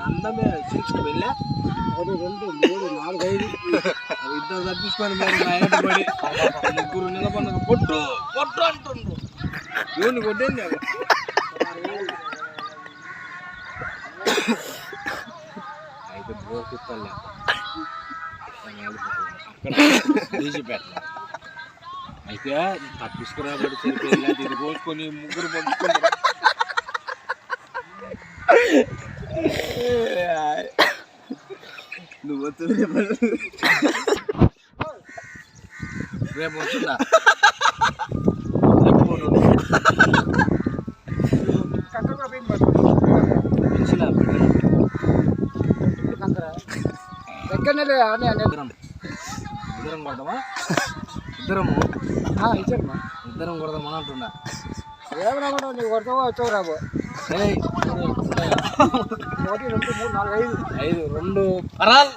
అందమే శిక్షణ వెళ్ళా 1 2 3 4 5 ఇద్దరు తప్పించుకొని మరి పడి ముగ్గురు నిలబడిన పొట్టు పొట్టు అంటుండ్రు ఎవరిని కొట్టేంది అయితే బోర్ కుత్తలే అక్కడ తీసిపెట్ట అయితే తప్పించుకురాబడి సరిపోయింది ఇది పోసుకొని ముగ్గురు పంచుకుంటారు నువ్వు రేపు వస్తుందా దగ్గరనే ఇద్దరం కొడదామా ఇద్దరము ఇద్దరం కొడదామా అంటున్నా ఏమన్నా నువ్వు కొడతావో వచ్చావు రాబో 1 2 3 4 5 2 పరాల్